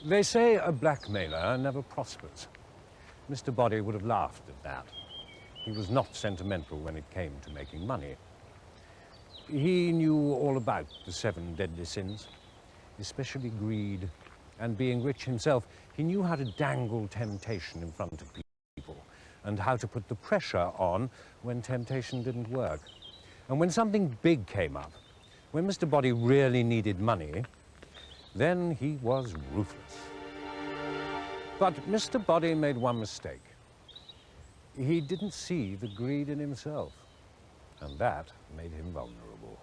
They say a blackmailer never prospers. Mr. Boddy would have laughed at that. He was not sentimental when it came to making money. He knew all about the 7 deadly sins, especially greed. And being rich himself, he knew how to dangle temptation in front of people and how to put the pressure on when temptation didn't work. And when something big came up, when Mr. Boddy really needed money, then he was ruthless. But Mr. Boddy made one mistake. He didn't see the greed in himself, and that made him vulnerable.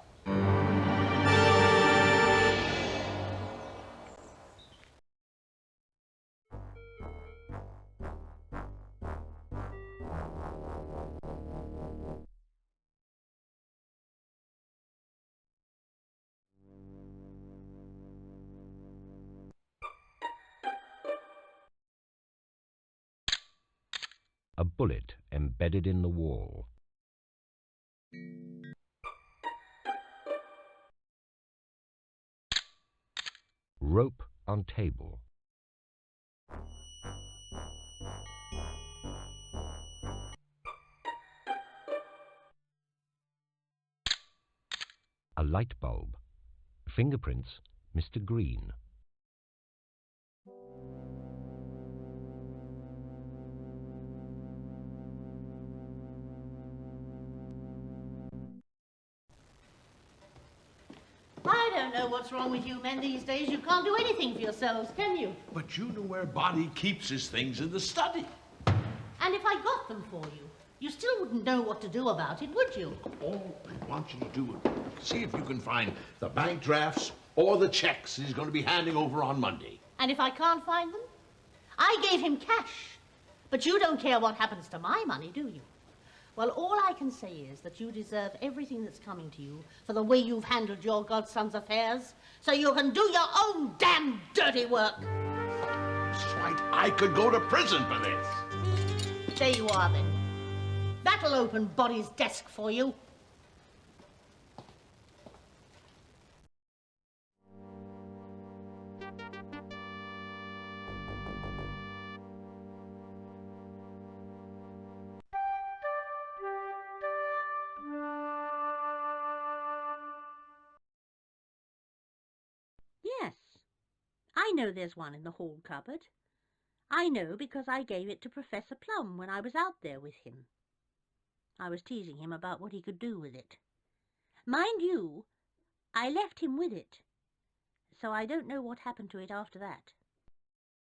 A bullet embedded in the wall. Rope on table. A light bulb. Fingerprints, Mr. Green. I don't know what's wrong with you men these days. You can't do anything for yourselves, can you? But you know where Boddy keeps his things in the study. And if I got them for you, you still wouldn't know what to do about it, would you? All I want you to do is see if you can find the bank drafts or the checks he's going to be handing over on Monday. And if I can't find them? I gave him cash. But you don't care what happens to my money, do you? Well, all I can say is that you deserve everything that's coming to you for the way you've handled your godson's affairs, so you can do your own damn dirty work. That's right. I could go to prison for this. There you are, then. That'll open Boddy's desk for you. Yes, I know there's one in the hall cupboard. I know because I gave it to Professor Plum when I was out there with him. I was teasing him about what he could do with it. Mind you, I left him with it, so I don't know what happened to it after that.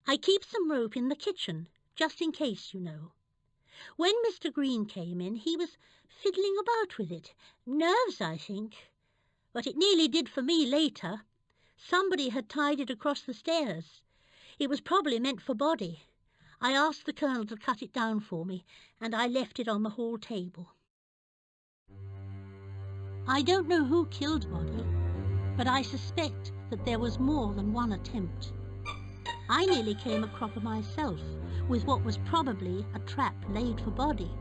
I keep some rope in the kitchen, just in case, you know. When Mr. Green came in, he was fiddling about with it. Nerves, I think. But it nearly did for me later. Somebody had tied it across the stairs. It was probably meant for Boddy. I asked the Colonel to cut it down for me, and I left it on the hall table. I don't know who killed Boddy, but I suspect that there was more than one attempt. I nearly came a cropper myself, with what was probably a trap laid for Boddy.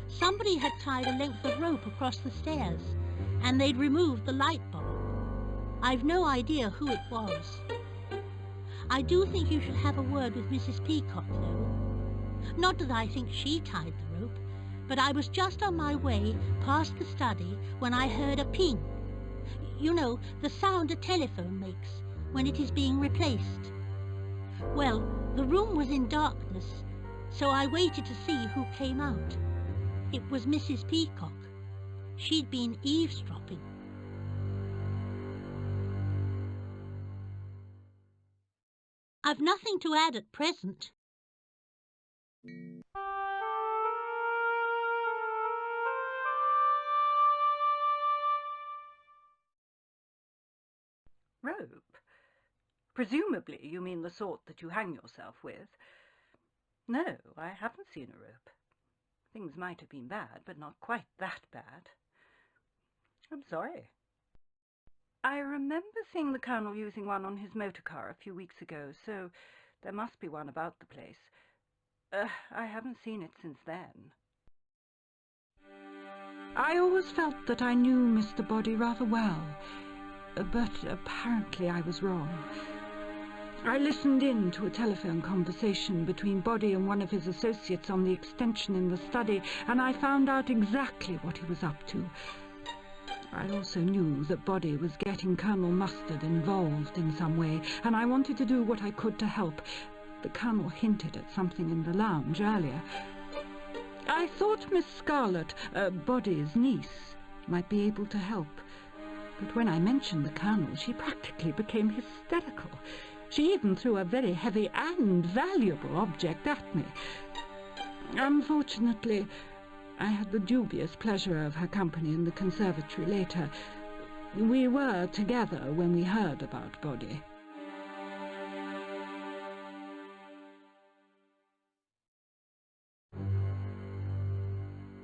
Somebody had tied a length of rope across the stairs, and they'd removed the light bulb. I've no idea who it was. I do think you should have a word with Mrs. Peacock, though. Not that I think she tied the rope, but I was just on my way past the study when I heard a ping. You know, the sound a telephone makes when it is being replaced. Well, the room was in darkness, so I waited to see who came out. It was Mrs. Peacock. She'd been eavesdropping. I've nothing to add at present. Rope? Presumably you mean the sort that you hang yourself with. No, I haven't seen a rope. Things might have been bad, but not quite that bad. I'm sorry. I remember seeing the Colonel using one on his motor car a few weeks ago, so there must be one about the place. I haven't seen it since then. I always felt that I knew Mr. Boddy rather well, but apparently I was wrong. I listened in to a telephone conversation between Boddy and one of his associates on the extension in the study, and I found out exactly what he was up to. I also knew that Boddy was getting Colonel Mustard involved in some way, and I wanted to do what I could to help. The Colonel hinted at something in the lounge earlier. I thought Miss Scarlett, Boddy's niece, might be able to help. But when I mentioned the Colonel, she practically became hysterical. She even threw a very heavy and valuable object at me. Unfortunately, I had the dubious pleasure of her company in the conservatory later. We were together when we heard about Boddy.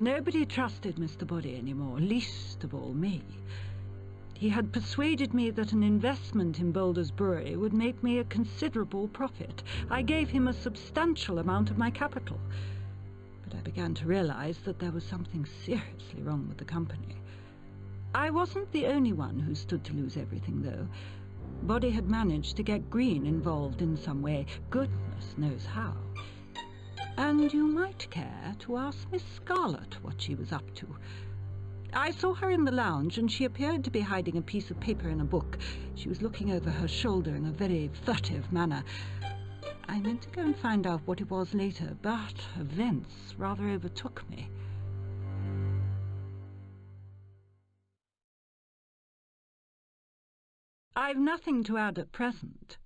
Nobody trusted Mr. Boddy anymore, least of all me. He had persuaded me that an investment in Boulder's brewery would make me a considerable profit. I gave him a substantial amount of my capital. But I began to realize that there was something seriously wrong with the company. I wasn't the only one who stood to lose everything, though. Boddy had managed to get Green involved in some way, goodness knows how. And you might care to ask Miss Scarlett what she was up to. I saw her in the lounge, and she appeared to be hiding a piece of paper in a book. She was looking over her shoulder in a very furtive manner. I meant to go and find out what it was later, but events rather overtook me. I've nothing to add at present.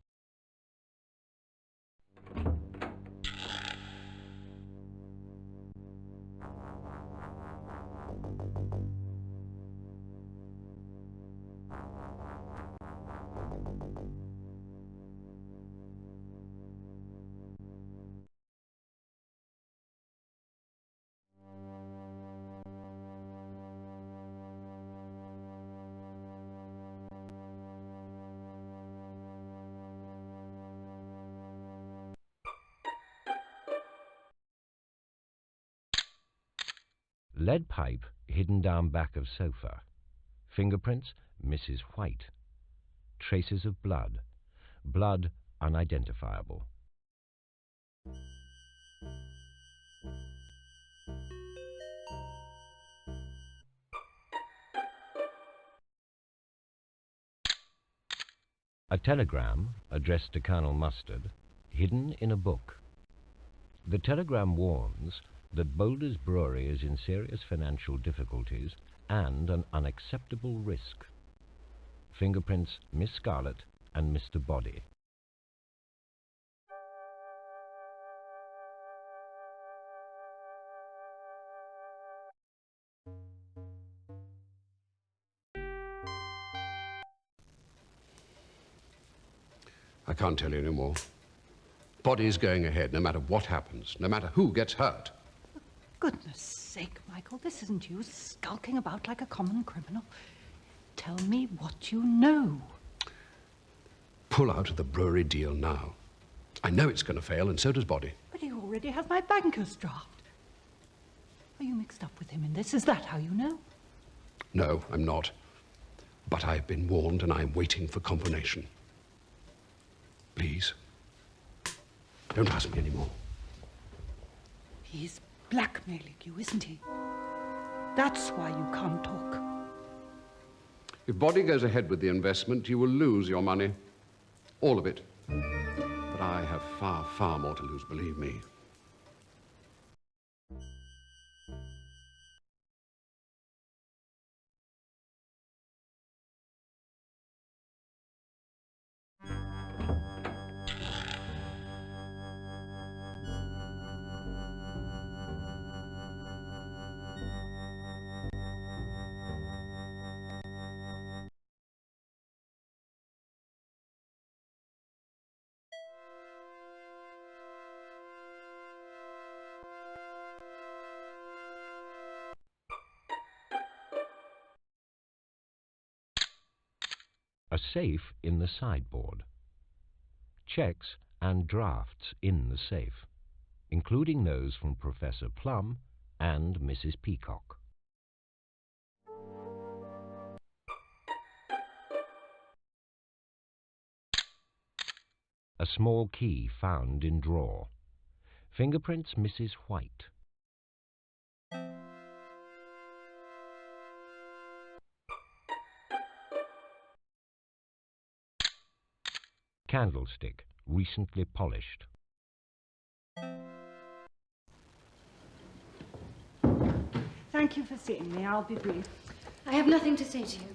Lead pipe hidden down back of sofa. Fingerprints, Mrs. White. Traces of blood. Blood unidentifiable. A telegram addressed to Colonel Mustard, hidden in a book. The telegram warns that Boulder's Brewery is in serious financial difficulties and an unacceptable risk. Fingerprints, Miss Scarlett and Mr. Boddy. I can't tell you any more. Boddy's going ahead, no matter what happens, no matter who gets hurt. Goodness sake, Michael, this isn't you skulking about like a common criminal. Tell me what you know. Pull out of the brewery deal now. I know it's going to fail, and so does Boddy. But you already have my banker's draft. Are you mixed up with him in this? Is that how you know? No, I'm not. But I've been warned, and I'm waiting for confirmation. Please, don't ask me anymore. He's blackmailing you, isn't he? That's why you can't talk. If Boddy goes ahead with the investment, you will lose your money. All of it. But I have far, far more to lose, believe me. A safe in the sideboard. Checks and drafts in the safe, including those from Professor Plum and Mrs. Peacock. A small key found in drawer. Fingerprints Mrs. White. Candlestick, recently polished. Thank you for seeing me. I'll be brief. I have nothing to say to you.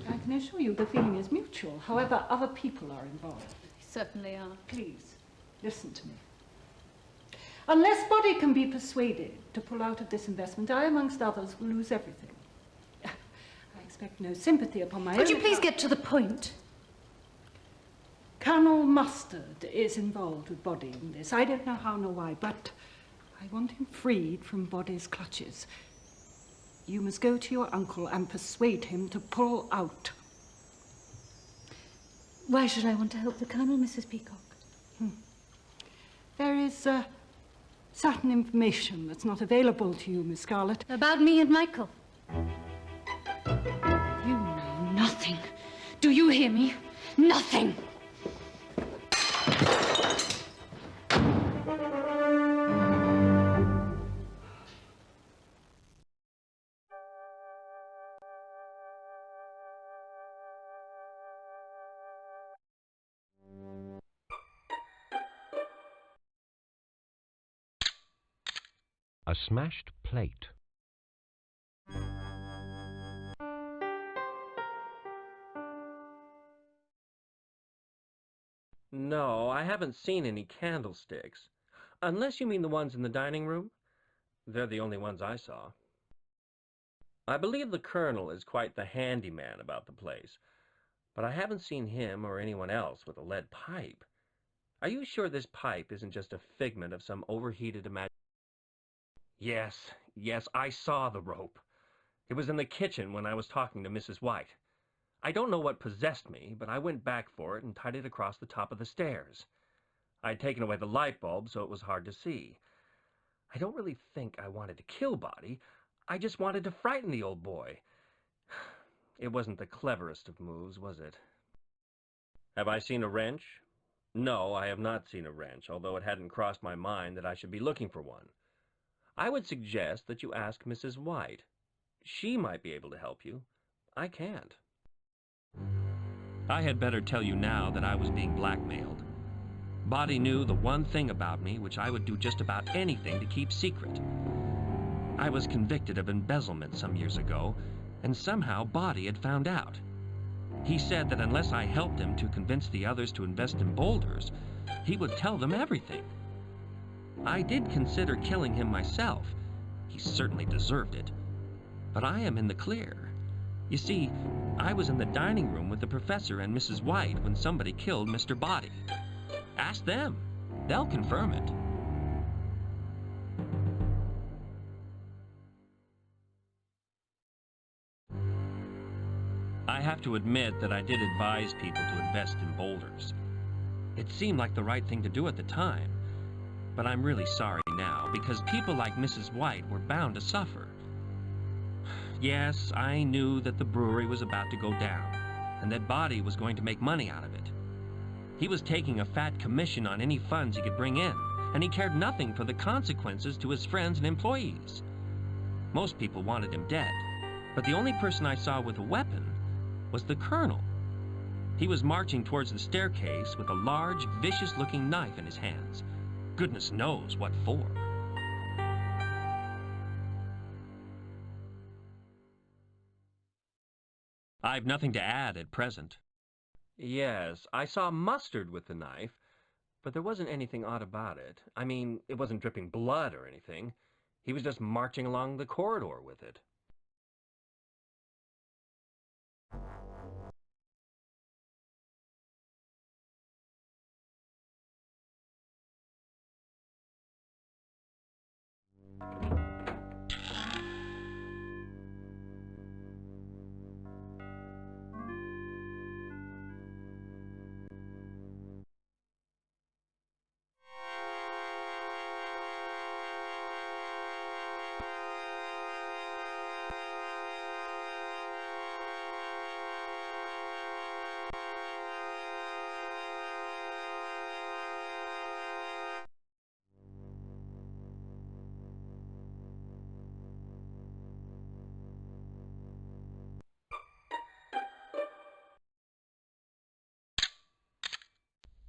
I can assure you the feeling is mutual. However, other people are involved. They certainly are. Please, listen to me. Unless Boddy can be persuaded to pull out of this investment, I, amongst others, will lose everything. I expect no sympathy upon my own Could you please account. get to the point? Colonel Mustard is involved with Boddy in this. I don't know how nor why, but I want him freed from Boddy's clutches. You must go to your uncle and persuade him to pull out. Why should I want to help the Colonel, Mrs. Peacock? There is certain information that's not available to you, Miss Scarlett. About me and Michael. You know nothing. Do you hear me? Nothing. A smashed plate. No, I haven't seen any candlesticks. Unless you mean the ones in the dining room? They're the only ones I saw. I believe the Colonel is quite the handyman about the place, but I haven't seen him or anyone else with a lead pipe. Are you sure this pipe isn't just a figment of some overheated imagination? Yes, I saw the rope. It was in the kitchen when I was talking to Mrs. White. I don't know what possessed me, but I went back for it and tied it across the top of the stairs. I'd taken away the light bulb, so it was hard to see. I don't really think I wanted to kill Boddy. I just wanted to frighten the old boy. It wasn't the cleverest of moves, was it? Have I seen a wrench? No, I have not seen a wrench, although it hadn't crossed my mind that I should be looking for one. I would suggest that you ask Mrs. White. She might be able to help you. I can't. I had better tell you now that I was being blackmailed. Boddy knew the one thing about me which I would do just about anything to keep secret. I was convicted of embezzlement some years ago, and somehow Boddy had found out. He said that unless I helped him to convince the others to invest in Boulders, he would tell them everything. I did consider killing him myself. He certainly deserved it. But I am in the clear. You see, I was in the dining room with the professor and Mrs. White when somebody killed Mr. Boddy. Ask them. They'll confirm it. I have to admit that I did advise people to invest in Boulders. It seemed like the right thing to do at the time. But I'm really sorry now, because people like Mrs. White were bound to suffer. Yes, I knew that the brewery was about to go down, and that Boddy was going to make money out of it. He was taking a fat commission on any funds he could bring in, and he cared nothing for the consequences to his friends and employees. Most people wanted him dead, but the only person I saw with a weapon was the Colonel. He was marching towards the staircase with a large, vicious-looking knife in his hands. Goodness knows what for. I've nothing to add at present. Yes, I saw Mustard with the knife, but there wasn't anything odd about it. I mean, it wasn't dripping blood or anything. He was just marching along the corridor with it.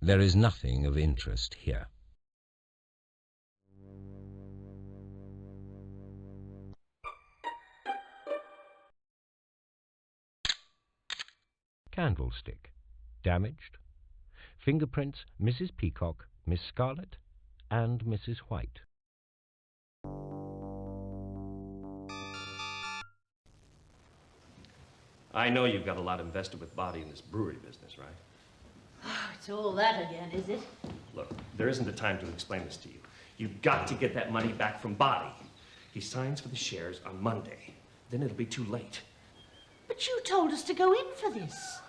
There is nothing of interest here. Candlestick. Damaged. Fingerprints Mrs. Peacock, Miss Scarlett, and Mrs. White. I know you've got a lot invested with Boddy in this brewery business, right? It's all that again, is it? Look, there isn't the time to explain this to you. You've got to get that money back from Boddy. He signs for the shares on Monday. Then it'll be too late. But you told us to go in for this.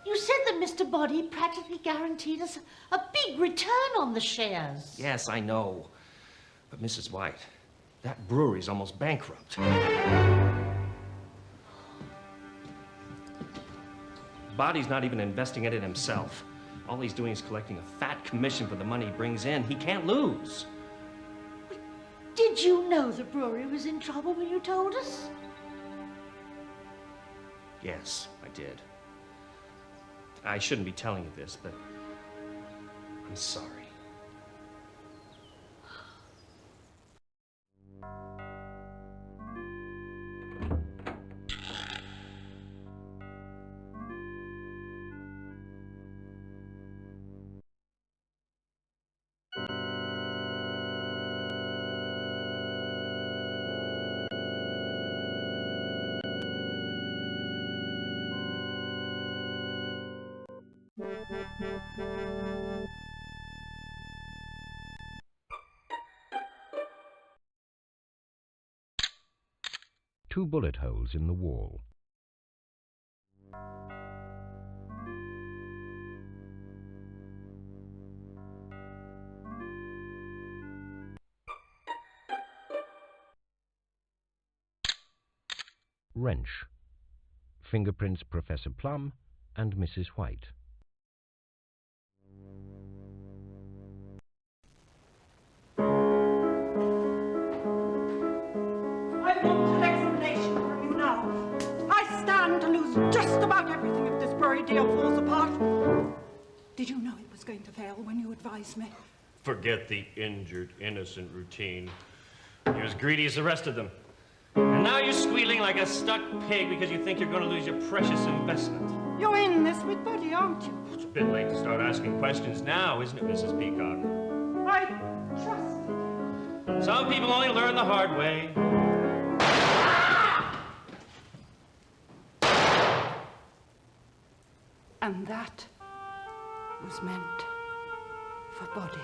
You said that Mr. Boddy practically guaranteed us a big return on the shares. Yes, I know. But Mrs. White, that brewery's almost bankrupt. Boddy's not even investing in it himself. All he's doing is collecting a fat commission for the money he brings in. He can't lose. Did you know the brewery was in trouble when you told us? Yes, I did. I shouldn't be telling you this, but I'm sorry. Two bullet holes in the wall. Wrench. Fingerprints Professor Plum and Mrs. White. I want an explanation from you now. I stand to lose just about everything if this brewery deal falls apart. Did you know it was going to fail when you advised me? Forget the injured, innocent routine. You're as greedy as the rest of them. And now you're squealing like a stuck pig because you think you're going to lose your precious investment. You're in this with Boddy, aren't you? It's a bit late to start asking questions now, isn't it, Mrs. Peacock? I trusted you. Some people only learn the hard way. And that was meant for Boddy.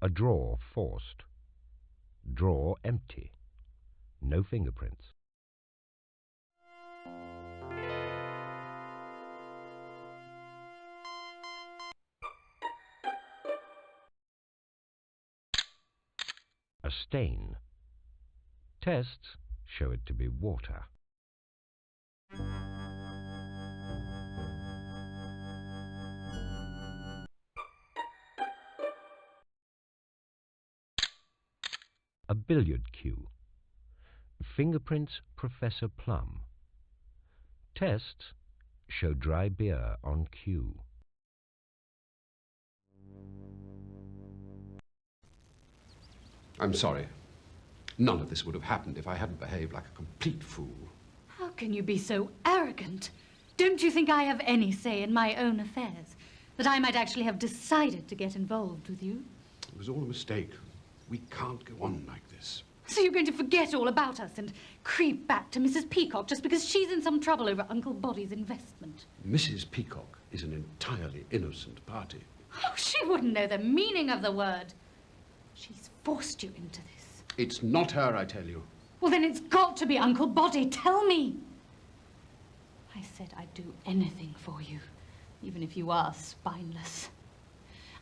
A drawer forced. Drawer empty. No fingerprints. A stain. Tests show it to be water. A billiard cue. Fingerprints Professor Plum. Tests show dry beer on cue. I'm sorry. None of this would have happened if I hadn't behaved like a complete fool. How can you be so arrogant? Don't you think I have any say in my own affairs? That I might actually have decided to get involved with you? It was all a mistake. We can't go on like this. So you're going to forget all about us and creep back to Mrs. Peacock just because she's in some trouble over Uncle Boddy's investment? Mrs. Peacock is an entirely innocent party. Oh, she wouldn't know the meaning of the word. She's forced you into this. It's not her, I tell you. Well, then it's got to be Uncle Boddy. Tell me. I said I'd do anything for you, even if you are spineless.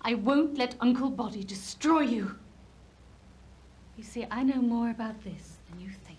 I won't let Uncle Boddy destroy you. You see, I know more about this than you think.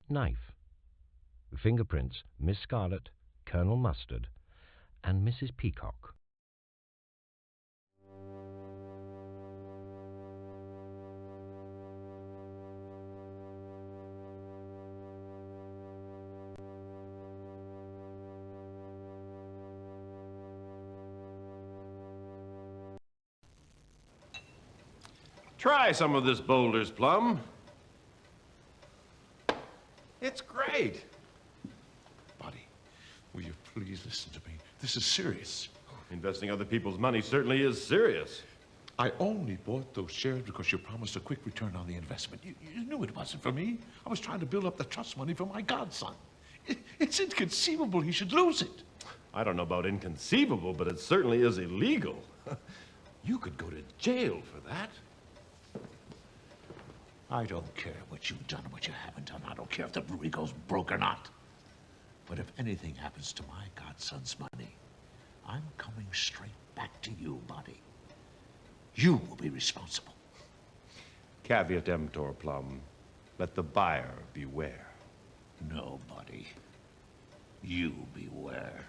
Knife. Fingerprints, Miss Scarlett, Colonel Mustard, and Mrs. Peacock. Try some of this Boulder's, Plum. It's great. Buddy, will you please listen to me? This is serious. Investing other people's money certainly is serious. I only bought those shares because you promised a quick return on the investment. You knew it wasn't for me. I was trying to build up the trust money for my godson. It's inconceivable he should lose it. I don't know about inconceivable, but it certainly is illegal. You could go to jail for that. I don't care what you've done or what you haven't done. I don't care if the brewery goes broke or not. But if anything happens to my godson's money, I'm coming straight back to you, Boddy. You will be responsible. Caveat emptor, Plum. Let the buyer beware. No, Boddy. You beware.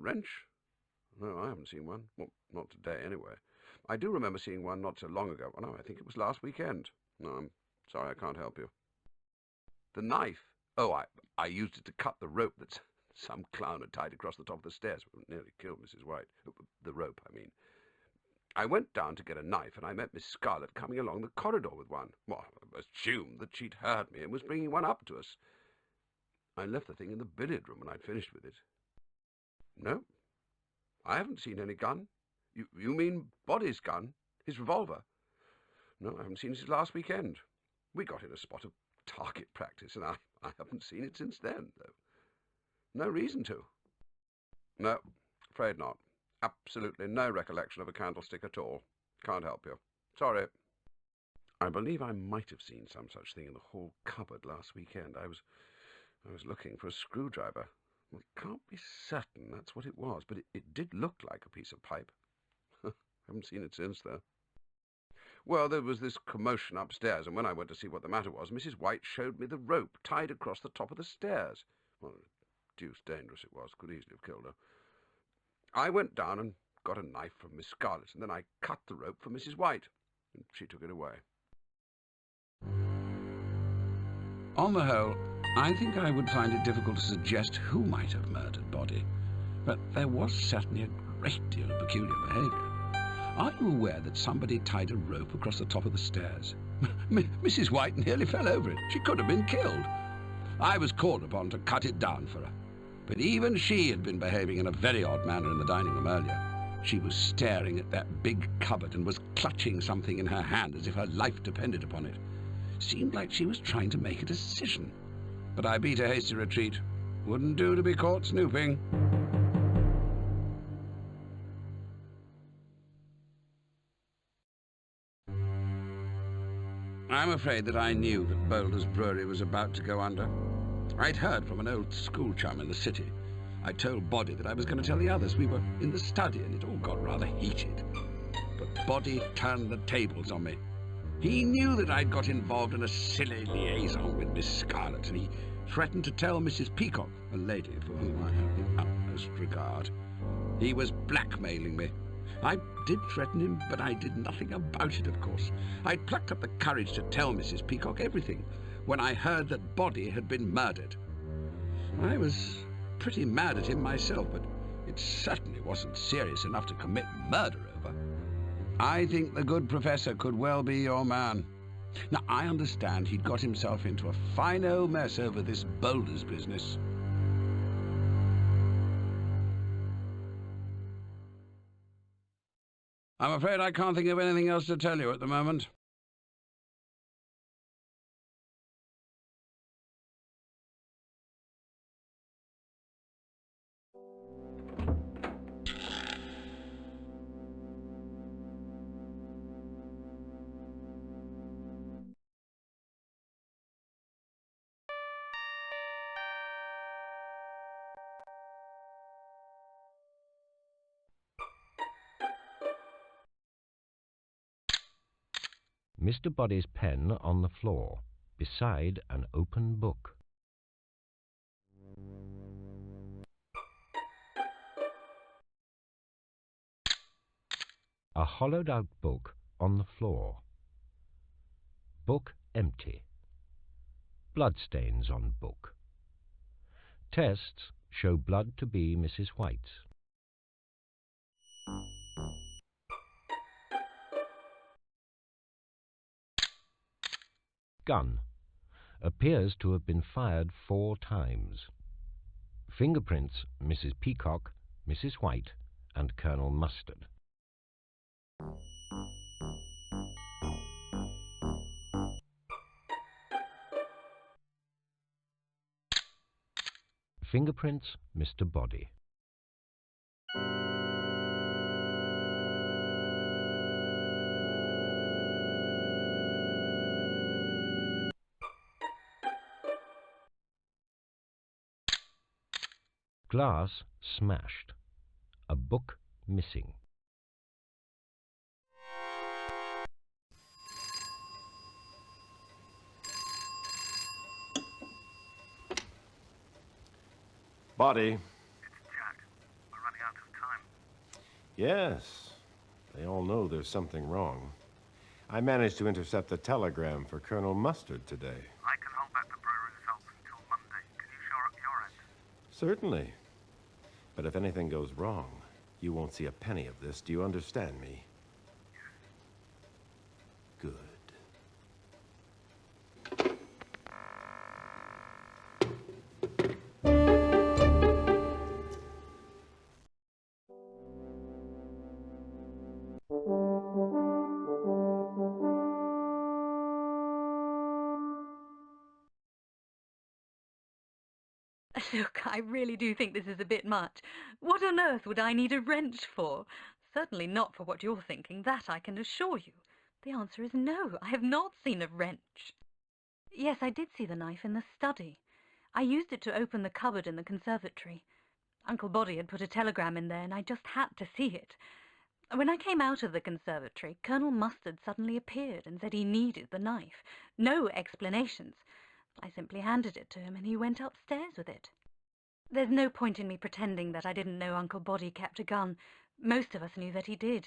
Wrench? No, I haven't seen one. Well, not today, anyway. I do remember seeing one not so long ago. Oh, no, I think it was last weekend. No, I'm sorry, I can't help you. The knife? Oh, I used it to cut the rope that some clown had tied across the top of the stairs. It nearly killed Mrs. White. The rope, I mean. I went down to get a knife, and I met Miss Scarlett coming along the corridor with one. Well, I assumed that she'd heard me and was bringing one up to us. I left the thing in the billiard room when I'd finished with it. No, I haven't seen any gun. You mean Boddy's gun? His revolver? No, I haven't seen it since last weekend. We got in a spot of target practice, and I haven't seen it since then, though. No reason to. No, afraid not. Absolutely no recollection of a candlestick at all. Can't help you. Sorry. I believe I might have seen some such thing in the hall cupboard last weekend. I was looking for a screwdriver. Well, can't be certain that's what it was, but it did look like a piece of pipe. Haven't seen it since, though. Well, there was this commotion upstairs, and when I went to see what the matter was, Mrs. White showed me the rope tied across the top of the stairs. Well, deuced dangerous it was. Could easily have killed her. I went down and got a knife from Miss Scarlett, and then I cut the rope for Mrs. White, and she took it away. On the whole, I think I would find it difficult to suggest who might have murdered Boddy, but there was certainly a great deal of peculiar behaviour. Are you aware that somebody tied a rope across the top of the stairs? Mrs. White nearly fell over it. She could have been killed. I was called upon to cut it down for her, but even she had been behaving in a very odd manner in the dining room earlier. She was staring at that big cupboard and was clutching something in her hand as if her life depended upon it. Seemed like she was trying to make a decision. But I beat a hasty retreat. Wouldn't do to be caught snooping. I'm afraid that I knew that Boulder's Brewery was about to go under. I'd heard from an old school chum in the city. I told Boddy that I was going to tell the others. We were in the study and it all got rather heated. But Boddy turned the tables on me. He knew that I'd got involved in a silly liaison with Miss Scarlett, and he threatened to tell Mrs. Peacock, a lady for whom I have the utmost regard. He was blackmailing me. I did threaten him, but I did nothing about it, of course. I'd plucked up the courage to tell Mrs. Peacock everything when I heard that Boddy had been murdered. I was pretty mad at him myself, but it certainly wasn't serious enough to commit murder over. I think the good professor could well be your man. Now, I understand he'd got himself into a fine old mess over this Boulder's business. I'm afraid I can't think of anything else to tell you at the moment. Mr. Boddy's pen on the floor, beside an open book. A hollowed-out book on the floor. Book empty. Bloodstains on book. Tests show blood to be Mrs. White's. Gun. Appears to have been fired 4 times. Fingerprints, Mrs. Peacock, Mrs. White, and Colonel Mustard. Fingerprints, Mr. Boddy. Glass smashed. A book missing. Boddy. It's Jack. We're running out of time. Yes. They all know there's something wrong. I managed to intercept the telegram for Colonel Mustard today. I can hold back the brewery results until Monday. Can you shore up your end? Certainly. But if anything goes wrong, you won't see a penny of this. Do you understand me? Good. Look, I really do think this is a bit much. What on earth would I need a wrench for? Certainly not for what you're thinking, that I can assure you. The answer is no, I have not seen a wrench. Yes, I did see the knife in the study. I used it to open the cupboard in the conservatory. Uncle Boddy had put a telegram in there and I just had to see it. When I came out of the conservatory, Colonel Mustard suddenly appeared and said he needed the knife. No explanations. I simply handed it to him and he went upstairs with it. There's no point in me pretending that I didn't know Uncle Boddy kept a gun. Most of us knew that he did.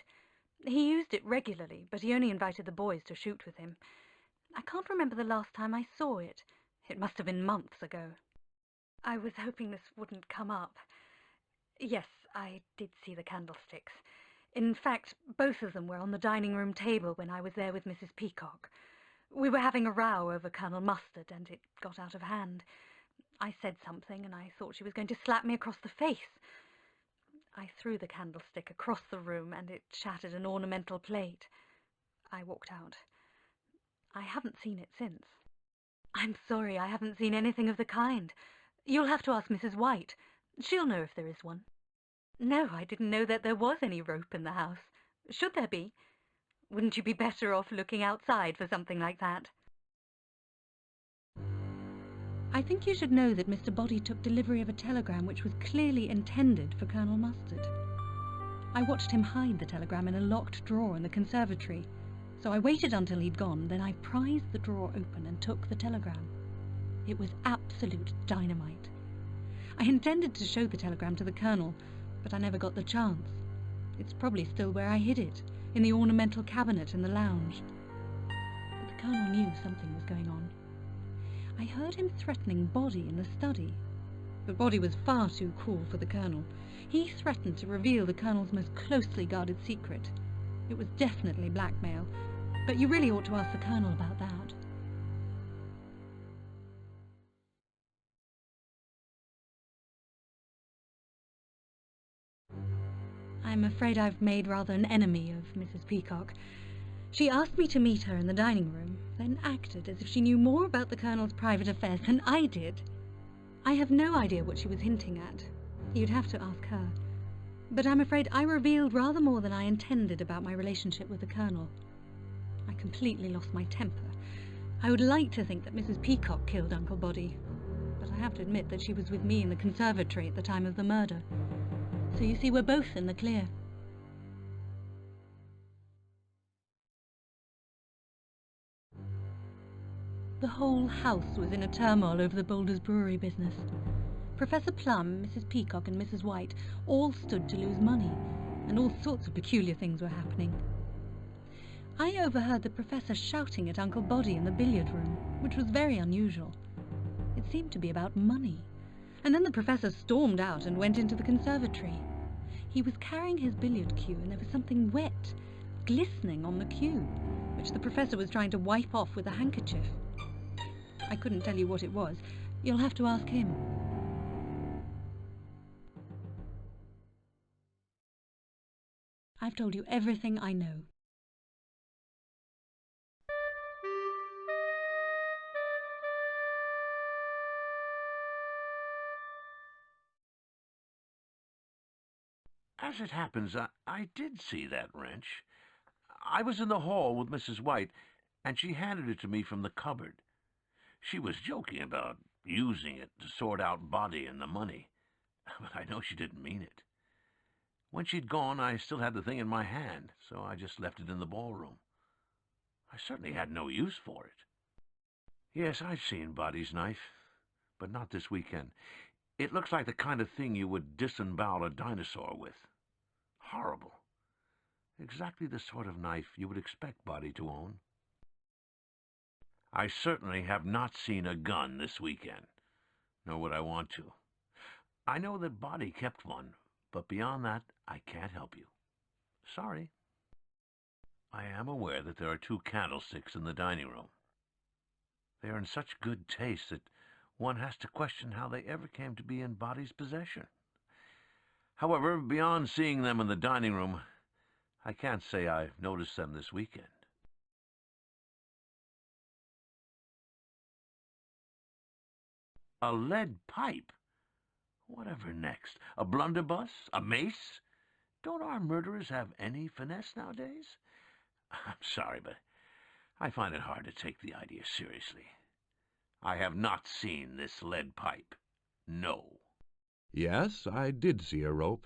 He used it regularly, but he only invited the boys to shoot with him. I can't remember the last time I saw it. It must have been months ago. I was hoping this wouldn't come up. Yes, I did see the candlesticks. In fact, both of them were on the dining room table when I was there with Mrs. Peacock. We were having a row over Colonel Mustard, and it got out of hand. I said something, and I thought she was going to slap me across the face. I threw the candlestick across the room, and it shattered an ornamental plate. I walked out. I haven't seen it since. I'm sorry I haven't seen anything of the kind. You'll have to ask Mrs. White. She'll know if there is one. No, I didn't know that there was any rope in the house. Should there be? Wouldn't you be better off looking outside for something like that? I I think you should know that Mr. Boddy took delivery of a telegram which was clearly intended for Colonel Mustard. I watched him hide the telegram in a locked drawer in the conservatory, so I waited until he'd gone, then I prized the drawer open and took the telegram. It was absolute dynamite. I intended to show the telegram to the Colonel, but I never got the chance. It's probably still where I hid it, in the ornamental cabinet in the lounge. But the Colonel knew something was going on. I heard him threatening Boddy in the study, but Boddy was far too cool for the Colonel. He threatened to reveal the Colonel's most closely guarded secret. It was definitely blackmail, but you really ought to ask the Colonel about that. I'm afraid I've made rather an enemy of Mrs. Peacock. She asked me to meet her in the dining room, then acted as if she knew more about the Colonel's private affairs than I did. I have no idea what she was hinting at. You'd have to ask her. But I'm afraid I revealed rather more than I intended about my relationship with the Colonel. I completely lost my temper. I would like to think that Mrs. Peacock killed Uncle Boddy, but I have to admit that she was with me in the conservatory at the time of the murder. So you see, we're both in the clear. The whole house was in a turmoil over the Boulder's Brewery business. Professor Plum, Mrs. Peacock and Mrs. White all stood to lose money, and all sorts of peculiar things were happening. I overheard the professor shouting at Uncle Boddy in the billiard room, which was very unusual. It seemed to be about money. And then the professor stormed out and went into the conservatory. He was carrying his billiard cue, and there was something wet, glistening on the cue, which the professor was trying to wipe off with a handkerchief. I couldn't tell you what it was. You'll have to ask him. I've told you everything I know. As it happens, I did see that wrench. I was in the hall with Mrs. White, and she handed it to me from the cupboard. She was joking about using it to sort out Boddy and the money, but I know she didn't mean it. When she'd gone, I still had the thing in my hand, so I just left it in the ballroom. I certainly had no use for it. Yes, I've seen Boddy's knife, but not this weekend. It looks like the kind of thing you would disembowel a dinosaur with. Horrible. Exactly the sort of knife you would expect Boddy to own. I certainly have not seen a gun this weekend, nor would I want to. I know that Boddy kept one, but beyond that, I can't help you. Sorry. I am aware that there are 2 candlesticks in the dining room. They are in such good taste that one has to question how they ever came to be in Boddy's possession. However, beyond seeing them in the dining room, I can't say I've noticed them this weekend. A lead pipe? Whatever next? A blunderbuss? A mace? Don't our murderers have any finesse nowadays? I'm sorry, but I find it hard to take the idea seriously. I have not seen this lead pipe. No. Yes, I did see a rope,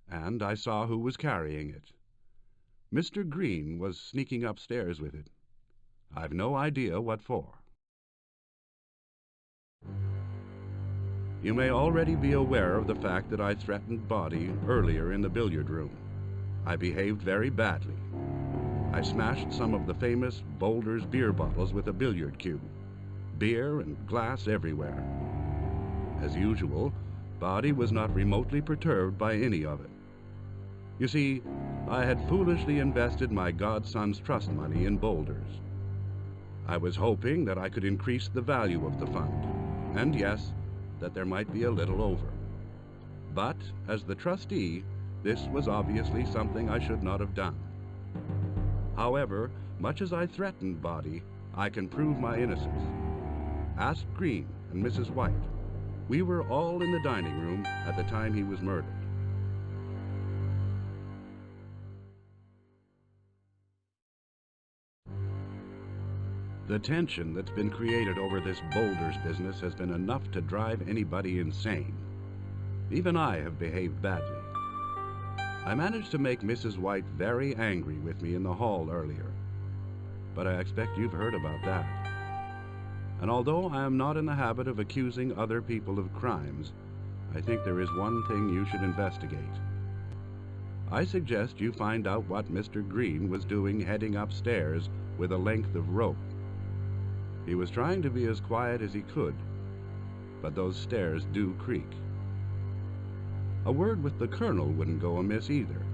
and I saw who was carrying it. Mr. Green was sneaking upstairs with it. I've no idea what for. You may already be aware of the fact that I threatened Boddy earlier in the billiard room. I behaved very badly. I smashed some of the famous Boulder's beer bottles with a billiard cue. Beer and glass everywhere. As usual, Boddy was not remotely perturbed by any of it. You see, I had foolishly invested my godson's trust money in Boulder's. I was hoping that I could increase the value of the fund, and yes, that there might be a little over. But, as the trustee, this was obviously something I should not have done. However, much as I threatened Boddy, I can prove my innocence. Ask Green and Mrs. White. We were all in the dining room at the time he was murdered. The tension that's been created over this Boulder's business has been enough to drive anybody insane. Even I have behaved badly. I managed to make Mrs. White very angry with me in the hall earlier, but I expect you've heard about that. And although I am not in the habit of accusing other people of crimes, I think there is one thing you should investigate. I suggest you find out what Mr. Green was doing heading upstairs with a length of rope. He was trying to be as quiet as he could, but those stairs do creak. A word with the Colonel wouldn't go amiss either.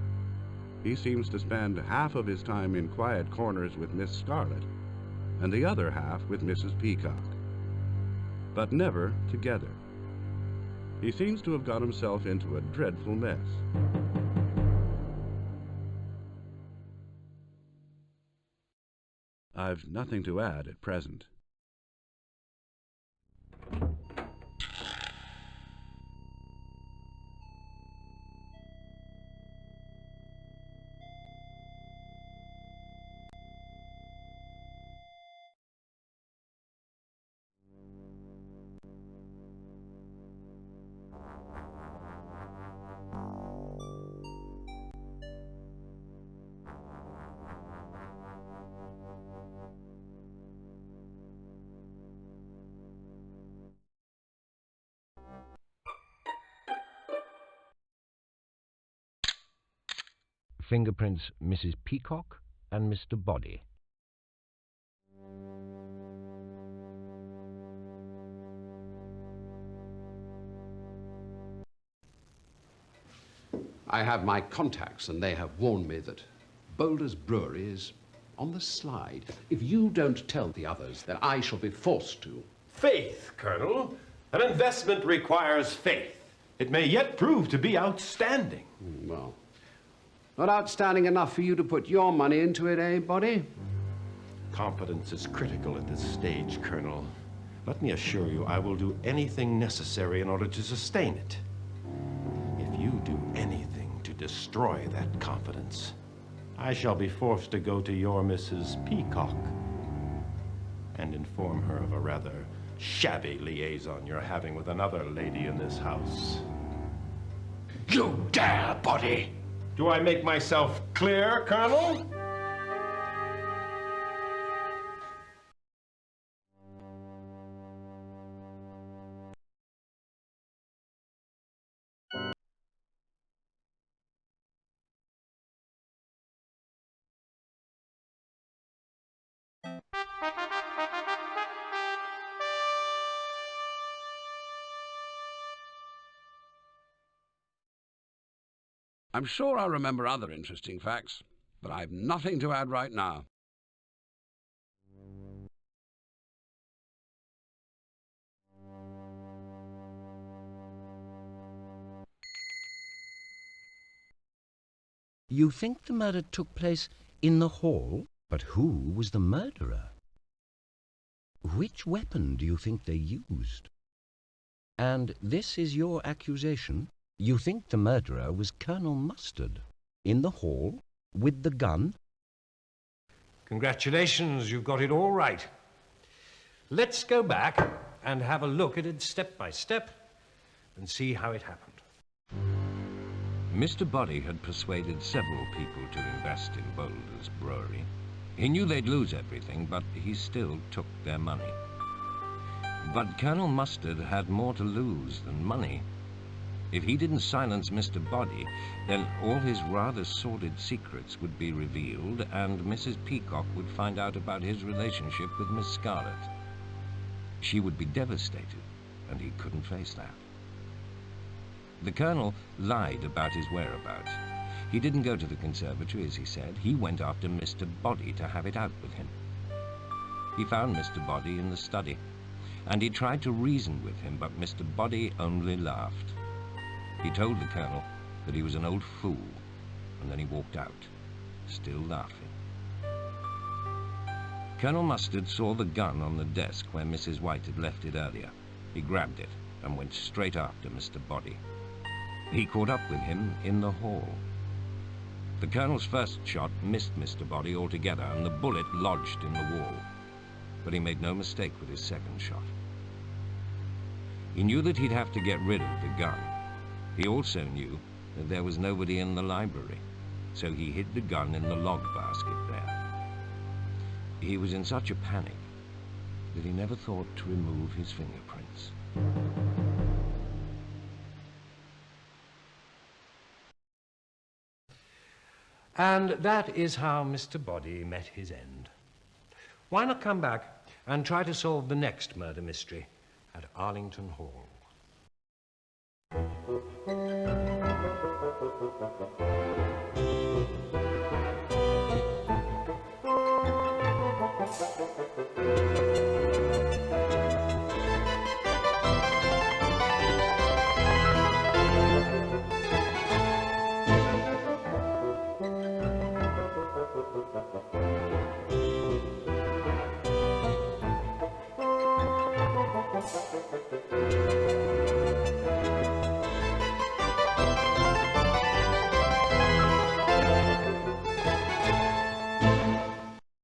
He seems to spend half of his time in quiet corners with Miss Scarlett, and the other half with Mrs. Peacock, but never together. He seems to have got himself into a dreadful mess. I've nothing to add at present. Fingerprints Mrs. Peacock and Mr. Boddy. I have my contacts, and they have warned me that Boulder's Brewery is on the slide. If you don't tell the others, then I shall be forced to. Faith, Colonel. An investment requires faith. It may yet prove to be outstanding. Well, not outstanding enough for you to put your money into it, eh, Boddy? Confidence is critical at this stage, Colonel. Let me assure you, I will do anything necessary in order to sustain it. If you do anything to destroy that confidence, I shall be forced to go to your Mrs. Peacock and inform her of a rather shabby liaison you're having with another lady in this house. You dare, Boddy! Do I make myself clear, Colonel? I'm sure I'll remember other interesting facts, but I've nothing to add right now. You think the murder took place in the hall? But who was the murderer? Which weapon do you think they used? And this is your accusation? You think the murderer was Colonel Mustard in the hall with the gun? Congratulations, you've got it all right. Let's go back and have a look at it step by step and see how it happened. Mr. Boddy had persuaded several people to invest in Boulder's Brewery. He knew they'd lose everything, but he still took their money. But Colonel Mustard had more to lose than money. If he didn't silence Mr. Boddy, then all his rather sordid secrets would be revealed, and Mrs. Peacock would find out about his relationship with Miss Scarlett. She would be devastated, and he couldn't face that. The Colonel lied about his whereabouts. He didn't go to the conservatory, as he said. He went after Mr. Boddy to have it out with him. He found Mr. Boddy in the study, and he tried to reason with him, but Mr. Boddy only laughed. He told the Colonel that he was an old fool, and then he walked out, still laughing. Colonel Mustard saw the gun on the desk where Mrs. White had left it earlier. He grabbed it and went straight after Mr. Boddy. He caught up with him in the hall. The Colonel's first shot missed Mr. Boddy altogether, and the bullet lodged in the wall. but he made no mistake with his second shot. He knew that he'd have to get rid of the gun. He also knew that there was nobody in the library, so he hid the gun in the log basket there. He was in such a panic that he never thought to remove his fingerprints. And that is how Mr. Boddy met his end. Why not come back and try to solve the next murder mystery at Arlington Hall?